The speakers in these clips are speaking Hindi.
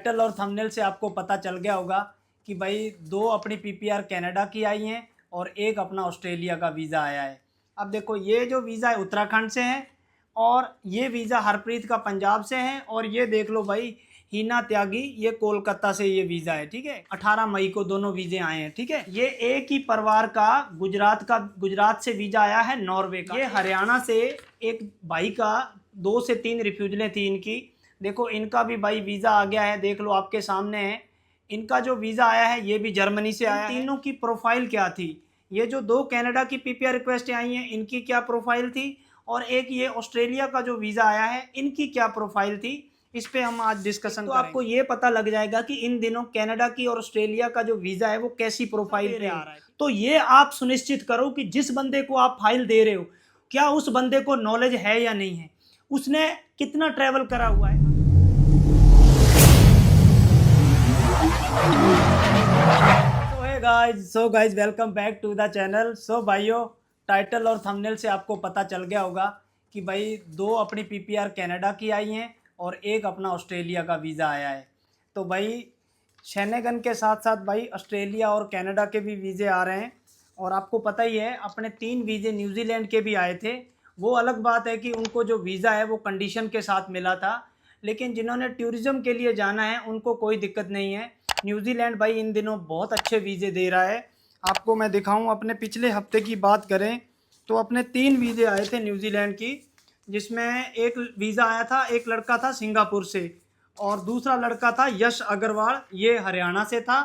टाइटल और थंबनेल से आपको पता चल गया होगा कि भाई दो अपनी पीपीआर कनाडा की आई हैं और एक अपना ऑस्ट्रेलिया का वीज़ा आया है। अब देखो ये जो वीज़ा है उत्तराखंड से है और ये वीज़ा हरप्रीत का पंजाब से है और ये देख लो भाई हीना त्यागी ये कोलकाता से ये वीज़ा है। ठीक है, 18 मई को दोनों वीज़े आए हैं। ठीक है, ये एक ही परिवार का गुजरात से वीज़ा आया है नॉर्वे का। ये हरियाणा से एक भाई का 2 से 3 रिफ्यूजलें थी इनकी। देखो इनका भी भाई वीज़ा आ गया है, देख लो आपके सामने है। इनका जो वीज़ा आया है ये भी जर्मनी से आया है। तीनों की प्रोफाइल क्या थी, ये जो दो कनाडा की पीपीआर रिक्वेस्ट आई हैं इनकी क्या प्रोफाइल थी और एक ये ऑस्ट्रेलिया का जो वीज़ा आया है इनकी क्या प्रोफाइल थी, इस पे हम आज डिस्कशन तो आपको ये पता लग जाएगा कि इन दिनों कनाडा की और ऑस्ट्रेलिया का जो वीज़ा है वो कैसी प्रोफाइल पे आ रहा है। तो ये आप सुनिश्चित करो कि जिस बंदे को आप फाइल दे रहे हो क्या उस बंदे को नॉलेज है या नहीं है, उसने कितना ट्रैवल करा हुआ है। So guys welcome back to the channel. So भाइयों, टाइटल और थंबनेल से आपको पता चल गया होगा कि भाई दो अपनी पीपीआर कनाडा की आई हैं और एक अपना ऑस्ट्रेलिया का वीज़ा आया है। तो भाई शेनेगन के साथ साथ भाई ऑस्ट्रेलिया और कनाडा के भी वीज़े आ रहे हैं और आपको पता ही है अपने 3 वीज़े न्यूजीलैंड के भी आए थे। वो अलग बात है कि उनको जो वीज़ा है वो कंडीशन के साथ मिला था, लेकिन जिन्होंने टूरिज़्म के लिए जाना है उनको कोई दिक्कत नहीं है। न्यूजीलैंड भाई इन दिनों बहुत अच्छे वीज़े दे रहा है। आपको मैं दिखाऊं, अपने पिछले हफ्ते की बात करें तो अपने 3 वीज़े आए थे न्यूजीलैंड की, जिसमें एक वीज़ा आया था, एक लड़का था सिंगापुर से और दूसरा लड़का था यश अग्रवाल, ये हरियाणा से था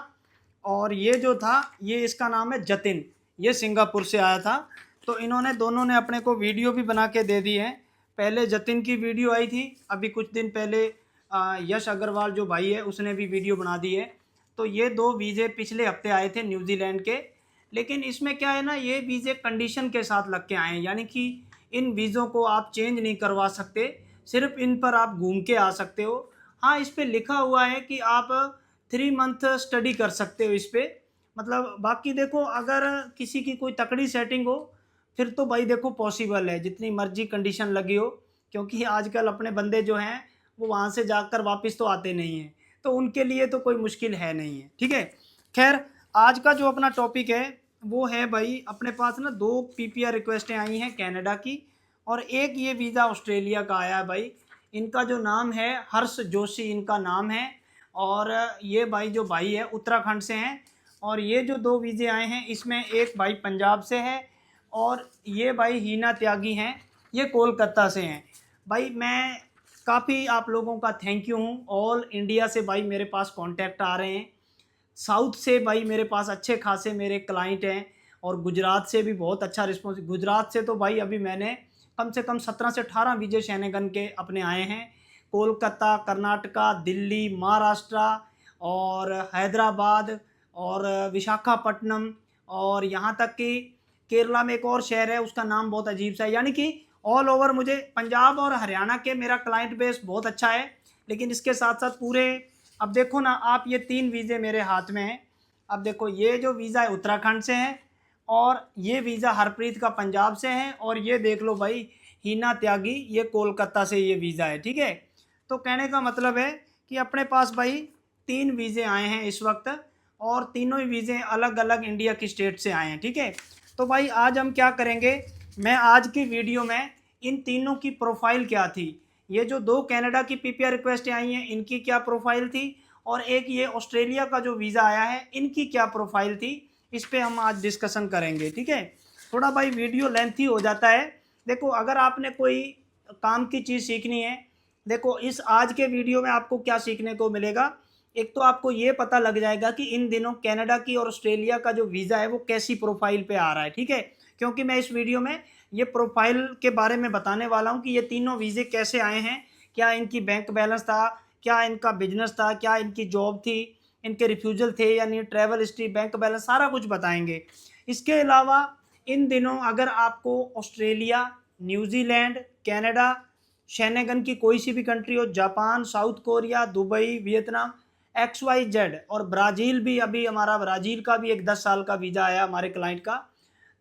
और ये जो था ये इसका नाम है जतिन, ये सिंगापुर से आया था। तो इन्होंने दोनों ने अपने को वीडियो भी बना के दे दी है। पहले जतिन की वीडियो आई थी, अभी कुछ दिन पहले यश अग्रवाल जो भाई है उसने भी वीडियो बना दी है। तो ये 2 वीज़े पिछले हफ्ते आए थे न्यूजीलैंड के, लेकिन इसमें क्या है ना, ये वीज़े कंडीशन के साथ लग के आए हैं, यानी कि इन वीज़ों को आप चेंज नहीं करवा सकते, सिर्फ इन पर आप घूम के आ सकते हो। हाँ, इस पर लिखा हुआ है कि आप 3 मंथ स्टडी कर सकते हो इस पर, मतलब बाकी देखो अगर किसी की कोई तकड़ी सेटिंग हो फिर तो भाई देखो पॉसिबल है, जितनी मर्जी कंडीशन लगी हो, क्योंकि आजकल अपने बंदे जो हैं वो वहाँ से जाकर वापस तो आते नहीं हैं, तो उनके लिए तो कोई मुश्किल है नहीं है। ठीक है, खैर आज का जो अपना टॉपिक है वो है भाई अपने पास ना 2 पीपीआर रिक्वेस्टें आई हैं कनाडा की और एक ये वीज़ा ऑस्ट्रेलिया का आया है भाई। इनका जो नाम है हर्ष जोशी इनका नाम है और ये भाई जो भाई है उत्तराखंड से हैं और ये जो 2 वीज़े आए हैं इसमें एक भाई पंजाब से है और ये भाई हीना त्यागी हैं, ये कोलकाता से हैं। भाई मैं काफ़ी आप लोगों का थैंक यू हूँ। ऑल इंडिया से भाई मेरे पास कांटेक्ट आ रहे हैं, साउथ से भाई मेरे पास अच्छे खासे मेरे क्लाइंट हैं और गुजरात से भी बहुत अच्छा रिस्पॉन्स। गुजरात से तो भाई अभी मैंने कम से कम 17 से 18 विजय शेनेगन के अपने आए हैं। कोलकाता, कर्नाटका, दिल्ली, महाराष्ट्र और हैदराबाद और विशाखापट्टनम और यहाँ तक कि केरला में एक और शहर है उसका नाम बहुत अजीब सा है, यानी कि ऑल ओवर मुझे पंजाब और हरियाणा के मेरा क्लाइंट बेस बहुत अच्छा है। लेकिन इसके साथ साथ पूरे, अब देखो ना आप, ये 3 वीज़े मेरे हाथ में हैं। अब देखो ये जो वीज़ा है उत्तराखंड से है और ये वीज़ा हरप्रीत का पंजाब से है और ये देख लो भाई हीना त्यागी ये कोलकाता से ये वीज़ा है। ठीक है, तो कहने का मतलब है कि अपने पास भाई 3 वीज़े आए हैं इस वक्त और तीनों ही वीज़े अलग अलग इंडिया की स्टेट से आए हैं। ठीक है, तो भाई आज हम क्या करेंगे, मैं आज की वीडियो में इन तीनों की प्रोफाइल क्या थी, ये जो 2 कनाडा की पीपीआर रिक्वेस्ट आई हैं इनकी क्या प्रोफाइल थी और एक ये ऑस्ट्रेलिया का जो वीज़ा आया है इनकी क्या प्रोफाइल थी, इस पे हम आज डिस्कशन करेंगे। ठीक है, थोड़ा भाई वीडियो लेंथी हो जाता है। देखो अगर आपने कोई काम की चीज़ सीखनी है, देखो इस आज के वीडियो में आपको क्या सीखने को मिलेगा। एक तो आपको ये पता लग जाएगा कि इन दिनों कनाडा की और ऑस्ट्रेलिया का जो वीज़ा है वो कैसी प्रोफाइल पे आ रहा है। ठीक है, क्योंकि मैं इस वीडियो में ये प्रोफाइल के बारे में बताने वाला हूँ कि ये तीनों वीज़े कैसे आए हैं, क्या इनकी बैंक बैलेंस था, क्या इनका बिजनेस था, क्या इनकी जॉब थी, इनके रिफ्यूजल थे या नहीं, ट्रैवल हिस्ट्री, बैंक बैलेंस, सारा कुछ बताएंगे। इसके अलावा इन दिनों अगर आपको ऑस्ट्रेलिया, न्यूजीलैंड, कनाडा, शेनेगन की कोई सी भी कंट्री हो, Japan, south Korea, Dubai, Vietnam, XYZ और ब्राज़ील भी, अभी हमारा ब्राज़ील का भी एक 10 साल का वीज़ा आया हमारे क्लाइंट का।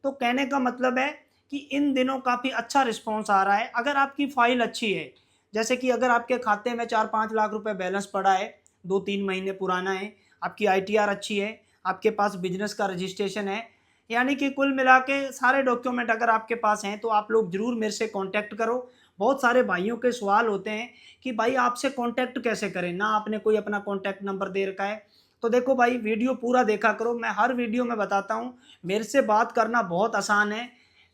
तो कहने का मतलब है कि इन दिनों काफ़ी अच्छा रिस्पॉन्स आ रहा है अगर आपकी फ़ाइल अच्छी है। जैसे कि अगर आपके खाते में 4-5 लाख रुपए बैलेंस पड़ा है 2-3 महीने पुराना है, आपकी ITR अच्छी है, आपके पास बिजनेस का रजिस्ट्रेशन है, यानी कि कुल मिला के सारे डॉक्यूमेंट अगर आपके पास हैं तो आप लोग ज़रूर मेरे से कांटेक्ट करो। बहुत सारे भाइयों के सवाल होते हैं कि भाई आपसे कांटेक्ट कैसे करें, ना आपने कोई अपना कांटेक्ट नंबर दे रखा है। तो देखो भाई, वीडियो पूरा देखा करो, मैं हर वीडियो में बताता हूँ मेरे से बात करना बहुत आसान है।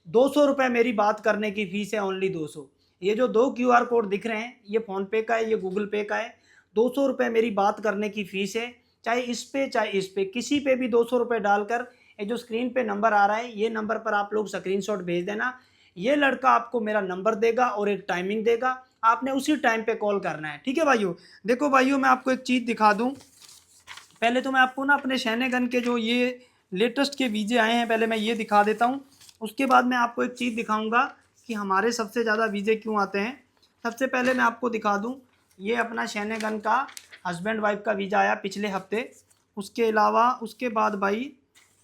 200 रुपये मेरी बात करने की फ़ीस है, ओनली 200। ये जो 2 QR कोड दिख रहे हैं, ये फ़ोनपे का है, ये गूगल पे का है। 200 रुपये मेरी बात करने की फ़ीस है, चाहे इस पे चाहे इस पे, किसी पे भी 200 रुपये डालकर, ये जो स्क्रीन पे नंबर आ रहा है, ये नंबर पर आप लोग स्क्रीनशॉट भेज देना। ये लड़का आपको मेरा नंबर देगा और एक टाइमिंग देगा, आपने उसी टाइम पे कॉल करना है। ठीक है भाइयों। देखो भाइयों, मैं आपको एक चीज़ दिखा दूँ। पहले तो मैं आपको ना अपने शैनेगन के जो ये लेटेस्ट के वीजे आए हैं, पहले मैं ये दिखा देता हूँ। उसके बाद मैं आपको एक चीज़ दिखाऊंगा कि हमारे सबसे ज़्यादा वीजे क्यों आते हैं। सबसे पहले मैं आपको दिखा दूँ, ये अपना शैनेगन का हस्बैंड वाइफ का वीज़ा आया पिछले हफ्ते। उसके अलावा उसके बाद भाई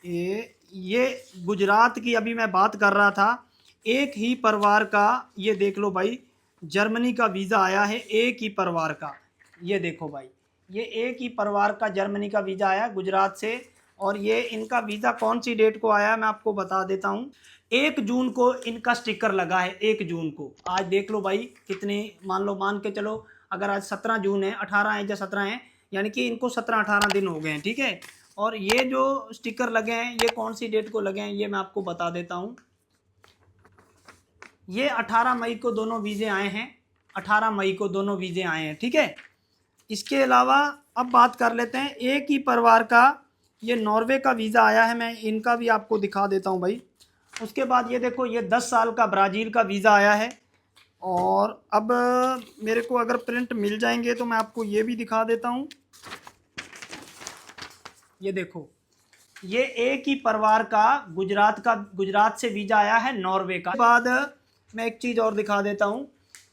ये गुजरात की अभी मैं बात कर रहा था, एक ही परिवार का, ये देख लो भाई, जर्मनी का वीज़ा आया है एक ही परिवार का। ये देखो भाई, ये एक ही परिवार का जर्मनी का वीज़ा आया गुजरात से। और ये इनका वीज़ा कौन सी डेट को आया मैं आपको बता देता हूँ। 1 जून को इनका स्टिकर लगा है, 1 जून को। आज देख लो भाई कितनी, मान के चलो, अगर आज 17 जून है, 18 है या 17 है, यानी कि इनको 17-18 दिन हो गए हैं। ठीक है। और ये जो स्टिकर लगे हैं, ये कौन सी डेट को लगे हैं ये मैं आपको बता देता हूँ। ये 18 मई को दोनों वीज़े आए हैं, 18 मई को दोनों वीज़े आए हैं। ठीक है। इसके अलावा अब बात कर लेते हैं एक ही परिवार का, ये नॉर्वे का वीज़ा आया है, मैं इनका भी आपको दिखा देता हूँ भाई। उसके बाद ये देखो, ये 10 साल का ब्राज़ील का वीज़ा आया है। और अब मेरे को अगर प्रिंट मिल जाएंगे तो मैं आपको ये भी दिखा देता हूँ। ये देखो, ये एक ही परिवार का गुजरात से वीज़ा आया है नॉर्वे का। बाद मैं एक चीज़ और दिखा देता हूँ,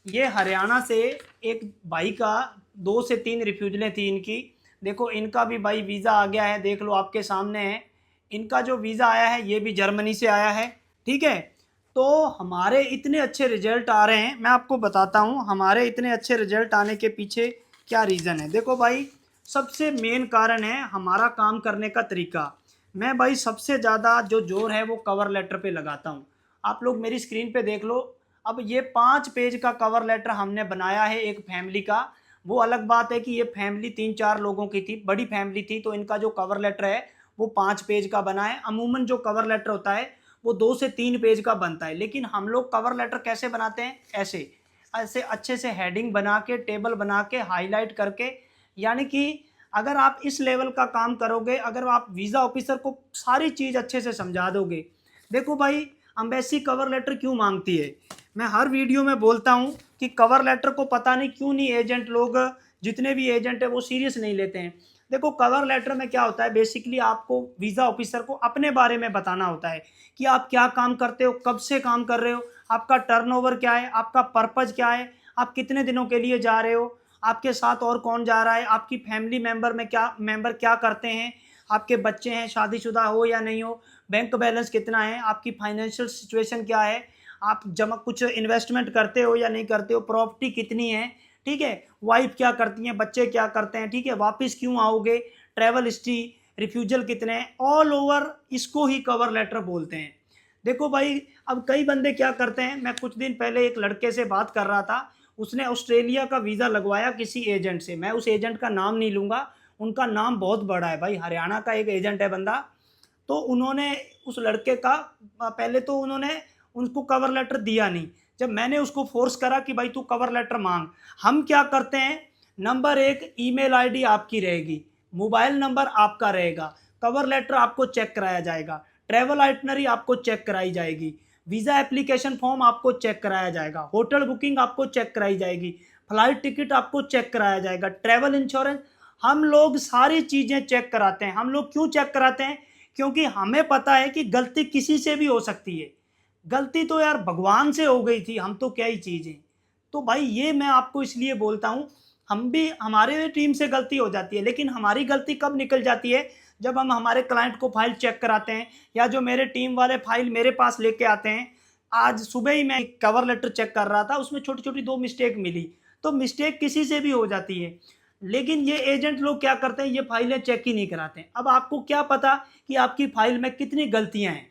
ये हरियाणा से एक भाई का 2 से 3 रिफ्यूजलें थी इनकी। देखो इनका भी भाई वीज़ा आ गया है, देख लो आपके सामने है। इनका जो वीज़ा आया है ये भी जर्मनी से आया है। ठीक है। तो हमारे इतने अच्छे रिजल्ट आ रहे हैं, मैं आपको बताता हूँ हमारे इतने अच्छे रिजल्ट आने के पीछे क्या रीज़न है। देखो भाई, सबसे मेन कारण है हमारा काम करने का तरीका। मैं भाई सबसे ज़्यादा जो जोर है वो कवर लेटर पे लगाता हूँ। आप लोग मेरी स्क्रीन पे देख लो। अब ये 5 पेज का कवर लेटर हमने बनाया है एक फैमिली का। वो अलग बात है कि ये फैमिली 3-4 लोगों की थी, बड़ी फैमिली थी, तो इनका जो कवर लेटर है वो 5 पेज का बना है। अमूमन जो कवर लेटर होता है वो 2 से 3 पेज का बनता है, लेकिन हम लोग कवर लेटर कैसे बनाते हैं, ऐसे ऐसे अच्छे से हेडिंग बना के, टेबल बना के, हाईलाइट करके। यानी कि अगर आप इस लेवल का काम करोगे, अगर आप वीज़ा ऑफिसर को सारी चीज़ अच्छे से समझा दोगे। देखो भाई, एम्बेसी कवर लेटर क्यों मांगती है, मैं हर वीडियो में बोलता हूं कि कवर लेटर को पता नहीं क्यों नहीं एजेंट लोग, जितने भी एजेंट है वो सीरियस नहीं लेते हैं। देखो कवर लेटर में क्या होता है, बेसिकली आपको वीज़ा ऑफिसर को अपने बारे में बताना होता है कि आप क्या काम करते हो, कब से काम कर रहे हो, आपका टर्नओवर क्या है, आपका पर्पज़ क्या है, आप कितने दिनों के लिए जा रहे हो, आपके साथ और कौन जा रहा है, आपकी फैमिली मेंबर क्या करते हैं, आपके बच्चे हैं, शादीशुदा हो या नहीं हो, बैंक बैलेंस कितना है, आपकी फाइनेंशियल सिचुएशन क्या है, आप जमा कुछ इन्वेस्टमेंट करते हो या नहीं करते हो, प्रॉपर्टी कितनी है। ठीक है। वाइफ क्या करती हैं, बच्चे क्या करते हैं। ठीक है। वापस क्यों आओगे, ट्रैवल हिस्ट्री, रिफ्यूजल कितने हैं, ऑल ओवर इसको ही कवर लेटर बोलते हैं। देखो भाई, अब कई बंदे क्या करते हैं, मैं कुछ दिन पहले एक लड़के से बात कर रहा था, उसने ऑस्ट्रेलिया का वीज़ा लगवाया किसी एजेंट से, मैं उस एजेंट का नाम नहीं लूँगा, उनका नाम बहुत बड़ा है भाई, हरियाणा का एक एजेंट है बंदा। तो उन्होंने उस लड़के का, पहले तो उन्होंने उनको कवर लेटर दिया नहीं। जब मैंने उसको फोर्स करा कि भाई तू कवर लेटर मांग, हम क्या करते हैं, नंबर 1 ईमेल आईडी आपकी रहेगी, मोबाइल नंबर आपका रहेगा, कवर लेटर आपको चेक कराया जाएगा, ट्रैवल आइटनरी आपको चेक कराई जाएगी, वीज़ा एप्लीकेशन फॉर्म आपको चेक कराया जाएगा, होटल बुकिंग आपको चेक कराई जाएगी, फ्लाइट टिकट आपको चेक कराया जाएगा, ट्रैवल इंश्योरेंस, हम लोग सारी चीज़ें चेक कराते हैं। हम लोग क्यों चेक कराते हैं, क्योंकि हमें पता है कि गलती किसी से भी हो सकती है। गलती तो यार भगवान से हो गई थी, हम तो क्या ही चीज़ है। तो भाई ये मैं आपको इसलिए बोलता हूँ, हम भी, हमारे टीम से गलती हो जाती है, लेकिन हमारी गलती कब निकल जाती है, जब हम हमारे क्लाइंट को फाइल चेक कराते हैं, या जो मेरे टीम वाले फाइल मेरे पास लेके आते हैं। आज सुबह ही मैं कवर लेटर चेक कर रहा था, उसमें छोटी छोटी 2 मिस्टेक मिली, तो मिस्टेक किसी से भी हो जाती है। लेकिन ये एजेंट लोग क्या करते हैं, ये फाइलें चेक ही नहीं कराते हैं। अब आपको क्या पता कि आपकी फाइल में कितनी गलतियां हैं,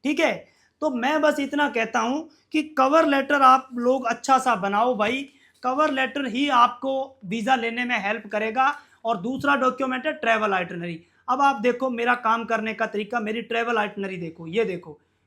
ठीक है। तो मैं बस इतना कहता हूं कि कवर लेटर आप लोग अच्छा सा बनाओ भाई, कवर लेटर ही आपको वीज़ा लेने में हेल्प करेगा। और दूसरा डॉक्यूमेंट है ट्रैवल आइटनरी। अब आप देखो मेरा काम करने का तरीका, मेरी ट्रैवल आइटनरी देखो,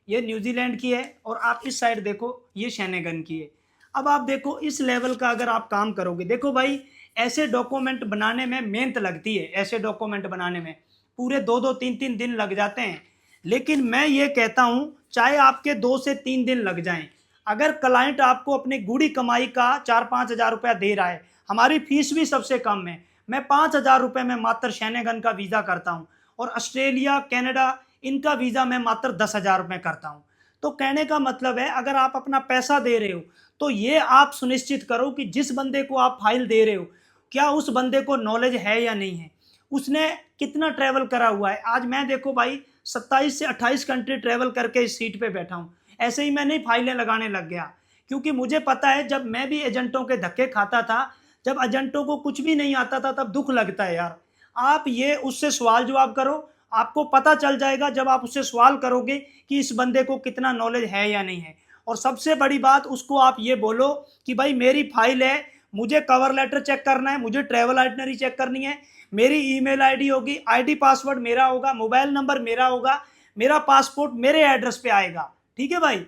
ये न्यूजीलैंड की है, और आप इस साइड देखो ये शेनेगन की है। अब आप देखो इस लेवल का अगर आप काम करोगे, देखो भाई ऐसे डॉक्यूमेंट बनाने में मेहनत लगती है, ऐसे डॉक्यूमेंट बनाने में पूरे 2-2 3-3 दिन लग जाते हैं। लेकिन मैं ये कहता हूं चाहे आपके 2 से 3 दिन लग जाएं, अगर क्लाइंट आपको अपनी गुड़ी कमाई का 4-5 हज़ार रुपया दे रहा है, हमारी फीस भी सबसे कम है, मैं 5 हज़ार रुपये में मात्र शेनेगन का वीज़ा करता हूं, और ऑस्ट्रेलिया कनाडा इनका वीज़ा मैं मात्र 10 हज़ार रुपये करता हूं। तो कहने का मतलब है अगर आप अपना पैसा दे रहे हो तो ये आप सुनिश्चित करो कि जिस बंदे को आप फाइल दे रहे हो, क्या उस बंदे को नॉलेज है या नहीं है, उसने कितना ट्रैवल करा हुआ है। आज मैं देखो भाई 27 से 28 कंट्री ट्रैवल करके इस सीट पे बैठा हूँ, ऐसे ही मैं नहीं फाइलें लगाने लग गया, क्योंकि मुझे पता है जब मैं भी एजेंटों के धक्के खाता था, जब एजेंटों को कुछ भी नहीं आता था, तब दुख लगता है यार। आप ये उससे सवाल जवाब करो, आपको पता चल जाएगा जब आप उससे सवाल करोगे कि इस बंदे को कितना नॉलेज है या नहीं है। और सबसे बड़ी बात, उसको आप ये बोलो कि भाई मेरी फाइल है, मुझे कवर लेटर चेक करना है, मुझे ट्रैवल आइटनरी चेक करनी है, मेरी ईमेल आईडी होगी, आईडी पासवर्ड मेरा होगा, मोबाइल नंबर मेरा होगा, मेरा पासपोर्ट मेरे एड्रेस पे आएगा, ठीक है भाई।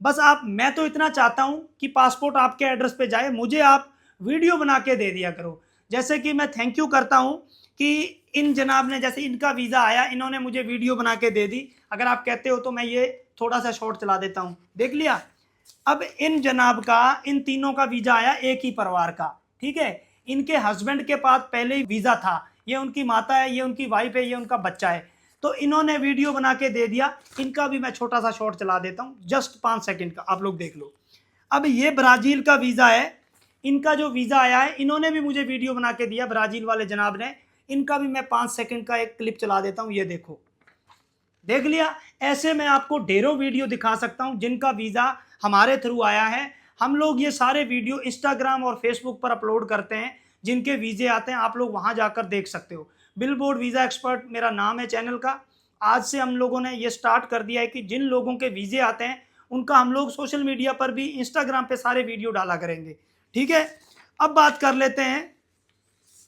बस आप, मैं तो इतना चाहता हूं कि पासपोर्ट आपके एड्रेस पे जाए, मुझे आप वीडियो बना के दे दिया करो। जैसे कि मैं थैंक यू करता हूं कि इन जनाब ने, जैसे इनका वीज़ा आया, इन्होंने मुझे वीडियो बना के दे दी। अगर आप कहते हो तो मैं ये थोड़ा सा शॉर्ट चला देता हूं, देख लिया। अब इन जनाब का, इन तीनों का वीज़ा आया एक ही परिवार का, ठीक है। इनके हस्बैंड के पास पहले ही वीज़ा था, ये उनकी माता है, ये उनकी वाइफ है, ये उनका बच्चा है, तो इन्होंने वीडियो बना के दे दिया। इनका भी मैं छोटा सा शॉर्ट चला देता हूँ, जस्ट 5 सेकंड का, आप लोग देख लो। अब ये ब्राज़ील का वीज़ा है, इनका जो वीज़ा आया है, इन्होंने भी मुझे वीडियो बना के दिया, ब्राज़ील वाले जनाब ने। इनका भी मैं 5 सेकंड का एक क्लिप चला देता हूँ, ये देखो, देख लिया। ऐसे मैं आपको ढेरों वीडियो दिखा सकता हूं जिनका वीज़ा हमारे थ्रू आया है। हम लोग ये सारे वीडियो इंस्टाग्राम और फेसबुक पर अपलोड करते हैं, जिनके वीज़े आते हैं, आप लोग वहां जाकर देख सकते हो। बिलबोर्ड वीज़ा एक्सपर्ट मेरा नाम है चैनल का। आज से हम लोगों ने ये स्टार्ट कर दिया है कि जिन लोगों के वीज़े आते हैं उनका हम लोग सोशल मीडिया पर भी, इंस्टाग्राम पे सारे वीडियो डाला करेंगे, ठीक है। अब बात कर लेते हैं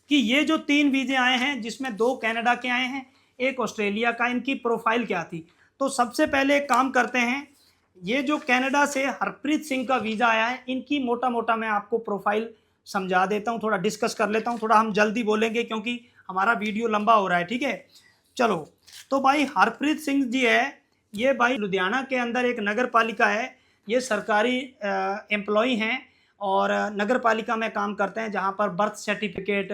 कि ये जो 3 वीज़े आए हैं, जिसमें 2 कनाडा के आए हैं, एक ऑस्ट्रेलिया का, इनकी प्रोफाइल क्या थी। तो सबसे पहले एक काम करते हैं, ये जो कनाडा से हरप्रीत सिंह का वीज़ा आया है, इनकी मोटा मोटा मैं आपको प्रोफाइल समझा देता हूँ, थोड़ा डिस्कस कर लेता हूँ। थोड़ा हम जल्दी बोलेंगे क्योंकि हमारा वीडियो लंबा हो रहा है, ठीक है। चलो, तो भाई हरप्रीत सिंह जी है, ये भाई लुधियाना के अंदर एक नगर पालिका है, ये सरकारी एम्प्लॉई हैं और नगर पालिका में काम करते हैं, जहाँ पर बर्थ सर्टिफिकेट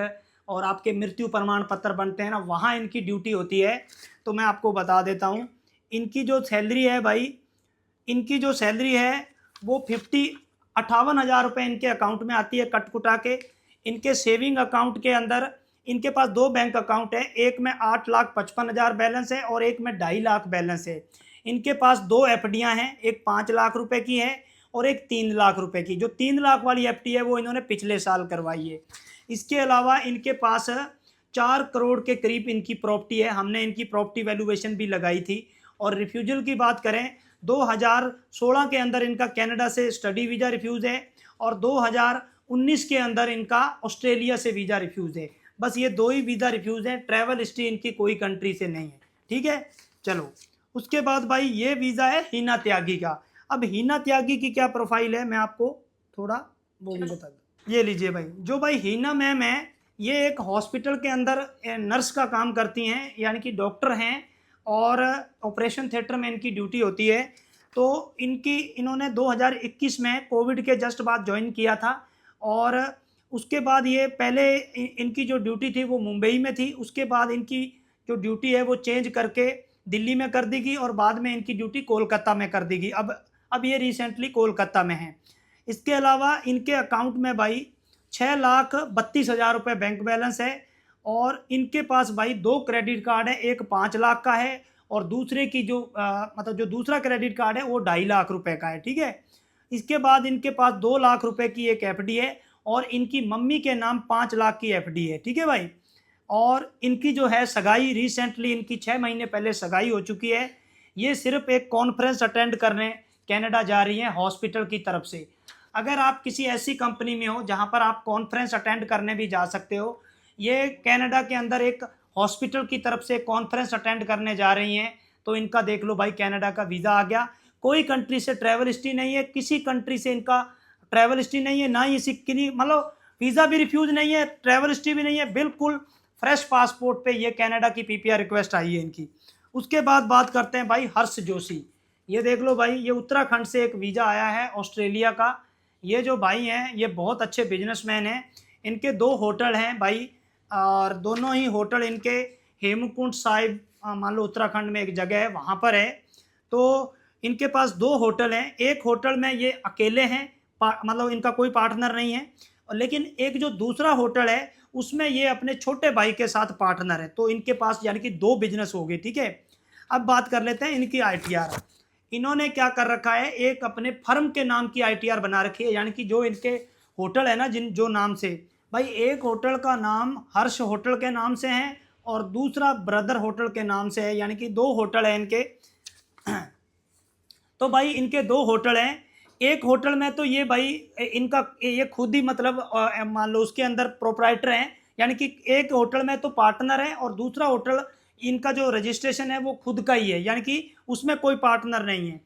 और आपके मृत्यु प्रमाण पत्र बनते हैं ना, वहाँ इनकी ड्यूटी होती है। तो मैं आपको बता देता हूँ, इनकी जो सैलरी है भाई, इनकी जो सैलरी है वो 58,000 रुपये इनके अकाउंट में आती है कट कुटा के। इनके सेविंग अकाउंट के अंदर इनके पास 2 बैंक अकाउंट है, एक में 8,55,000 बैलेंस है और एक में 2.5 लाख बैलेंस है। इनके पास 2 एफडियाँ हैं, एक 5 लाख रुपए की है और एक 3 लाख रुपए की। जो 3 लाख वाली एफडी है वो इन्होंने पिछले साल करवाई है। इसके अलावा इनके पास 4 करोड़ के करीब इनकी प्रॉपर्टी है, हमने इनकी प्रॉपर्टी वैल्यूएशन भी लगाई थी। और रिफ्यूजल की बात करें, 2016 के अंदर इनका कनाडा से स्टडी वीज़ा रिफ्यूज़ है और 2019 के अंदर इनका ऑस्ट्रेलिया से वीज़ा रिफ्यूज़ है। बस ये 2 ही वीज़ा रिफ्यूज़ हैं, ट्रैवल हिस्ट्री इनकी कोई कंट्री से नहीं है, ठीक है। चलो, उसके बाद भाई ये वीज़ा है हीना त्यागी का। अब हीना त्यागी की क्या प्रोफाइल है, मैं आपको थोड़ा वो भी बता दूँ। ये लीजिए भाई, जो भाई हीना मैम है, ये एक हॉस्पिटल के अंदर नर्स का काम करती हैं, यानी कि डॉक्टर हैं, और ऑपरेशन थिएटर में इनकी ड्यूटी होती है। तो इन्होंने 2021 में कोविड के जस्ट बाद ज्वाइन किया था, और उसके बाद ये पहले इनकी जो ड्यूटी थी वो मुंबई में थी, उसके बाद इनकी जो ड्यूटी है वो चेंज करके दिल्ली में कर दी गई और बाद में इनकी ड्यूटी कोलकाता में कर दी गई। अब ये रिसेंटली कोलकाता में है। इसके अलावा इनके अकाउंट में भाई 6,32,000 रुपये बैंक बैलेंस है, और इनके पास भाई 2 क्रेडिट कार्ड है, एक 5 लाख का है और दूसरे की जो मतलब जो दूसरा क्रेडिट कार्ड है वो 2.5 लाख रुपए का है, ठीक है। इसके बाद इनके पास 2 लाख रुपए की एक एफडी है और इनकी मम्मी के नाम 5 लाख की एफडी है, ठीक है भाई। और इनकी जो है सगाई रिसेंटली, इनकी 6 महीने पहले सगाई हो चुकी है। ये सिर्फ एक कॉन्फ्रेंस अटेंड करने कनाडा जा रही हैं हॉस्पिटल की तरफ से। अगर आप किसी ऐसी कंपनी में हो जहां पर आप कॉन्फ्रेंस अटेंड करने भी जा सकते हो, ये कनाडा के अंदर एक हॉस्पिटल की तरफ से कॉन्फ्रेंस अटेंड करने जा रही हैं, तो इनका देख लो भाई कनाडा का वीज़ा आ गया। कोई कंट्री से ट्रैवल हिस्ट्री नहीं है, किसी कंट्री से इनका ट्रैवल हिस्ट्री नहीं है, ना ही इसी मतलब वीज़ा भी रिफ्यूज नहीं है, ट्रैवल हिस्ट्री भी नहीं है, बिल्कुल फ्रेश पासपोर्ट पे ये कनाडा की पीपीआर रिक्वेस्ट आई है इनकी। उसके बाद बात करते हैं भाई हर्ष जोशी। ये देख लो भाई, ये उत्तराखंड से एक वीज़ा आया है ऑस्ट्रेलिया का। ये जो भाई हैं ये बहुत अच्छे बिजनेसमैन हैं। इनके 2 होटल हैं भाई, और दोनों ही होटल इनके हेमकुंड साहिब मान लो उत्तराखंड में एक जगह है वहाँ पर है। तो इनके पास 2 होटल हैं। एक होटल में ये अकेले हैं, मतलब इनका कोई पार्टनर नहीं है, लेकिन एक जो दूसरा होटल है उसमें ये अपने छोटे भाई के साथ पार्टनर है। तो इनके पास यानी कि 2 बिजनेस हो गए, ठीक है। अब बात कर लेते हैं इनकी आईटीआर। इन्होंने क्या कर रखा है, एक अपने फर्म के नाम की आईटीआर बना रखी है, यानी कि जो इनके होटल है ना, जो नाम से भाई, एक होटल का नाम हर्ष होटल के नाम से है और दूसरा ब्रदर होटल के नाम से है, यानी कि 2 होटल है इनके। तो भाई इनके 2 होटल हैं। एक होटल में तो ये भाई इनका ये खुद ही मतलब मान लो उसके अंदर प्रोप्राइटर हैं, यानी कि एक होटल में तो पार्टनर है और दूसरा होटल इनका जो रजिस्ट्रेशन है वो खुद का ही है, यानी कि उसमें कोई पार्टनर नहीं है।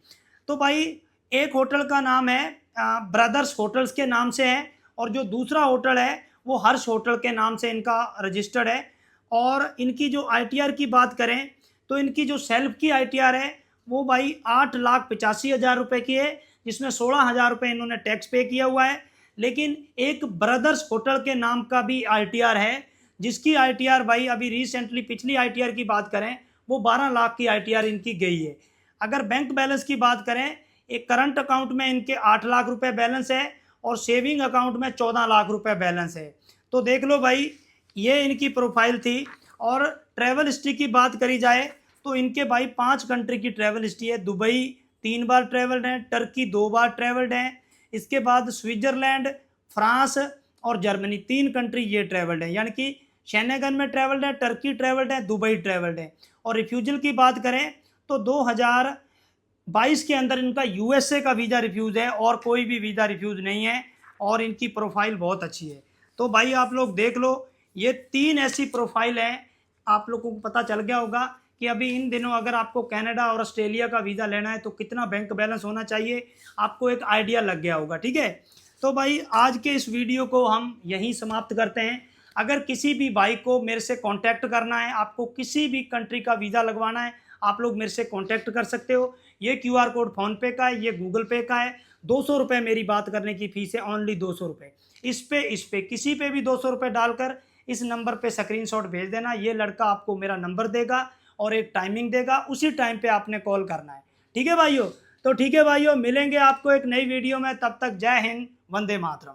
तो भाई एक होटल का नाम है ब्रदर्स होटल्स के नाम से है, और जो दूसरा होटल है वो हर्ष होटल के नाम से इनका रजिस्टर्ड है। और इनकी जो आईटीआर की बात करें तो इनकी जो सेल्फ की आईटीआर है वो भाई 8,85,000 रुपये की है, जिसमें 16,000 रुपये इन्होंने टैक्स पे किया हुआ है। लेकिन एक ब्रदर्स होटल के नाम का भी आईटीआर है, जिसकी आईटीआर भाई अभी रिसेंटली पिछली आईटीआर की बात करें वो 12 लाख की आईटीआर इनकी गई है। अगर बैंक बैलेंस की बात करें, एक करंट अकाउंट में इनके 8 लाख रुपए बैलेंस है और सेविंग अकाउंट में 14 लाख रुपए बैलेंस है। तो देख लो भाई, ये इनकी प्रोफाइल थी। और ट्रैवल हिस्ट्री की बात करी जाए तो इनके भाई 5 कंट्री की ट्रैवल हिस्ट्री है। दुबई 3 बार ट्रैवल्ड हैं, टर्की 2 बार ट्रैवल्ड हैं, इसके बाद स्विट्जरलैंड, फ्रांस और जर्मनी 3 कंट्री ये ट्रैवल्ड है, यानी कि शेनेगन में ट्रैवल्ड है, टर्की ट्रैवल्ड है, दुबई ट्रैवल्ड है। और रिफ्यूजल की बात करें तो 2022 के अंदर इनका यूएसए का वीज़ा रिफ्यूज़ है और कोई भी वीज़ा रिफ्यूज़ नहीं है, और इनकी प्रोफाइल बहुत अच्छी है। तो भाई आप लोग देख लो, ये 3 ऐसी प्रोफाइल हैं। आप लोगों को पता चल गया होगा कि अभी इन दिनों अगर आपको कनाडा और ऑस्ट्रेलिया का वीज़ा लेना है तो कितना बैंक बैलेंस होना चाहिए, आपको एक आइडिया लग गया होगा, ठीक है। तो भाई आज के इस वीडियो को हम यहीं समाप्त करते हैं। अगर किसी भी भाई को मेरे से कांटेक्ट करना है, आपको किसी भी कंट्री का वीज़ा लगवाना है, आप लोग मेरे से कांटेक्ट कर सकते हो। ये क्यूआर कोड फ़ोनपे का है, ये गूगल पे का है। 200 रुपये मेरी बात करने की फ़ीस है, ओनली 200 रुपये। इस पे किसी पे भी 200 रुपये डालकर इस नंबर पे स्क्रीनशॉट भेज देना। ये लड़का आपको मेरा नंबर देगा और एक टाइमिंग देगा, उसी टाइम पे आपने कॉल करना है, ठीक है भाइयों। तो ठीक है भाइयों, मिलेंगे आपको एक नई वीडियो में, तब तक जय हिंद, वंदे मातरम।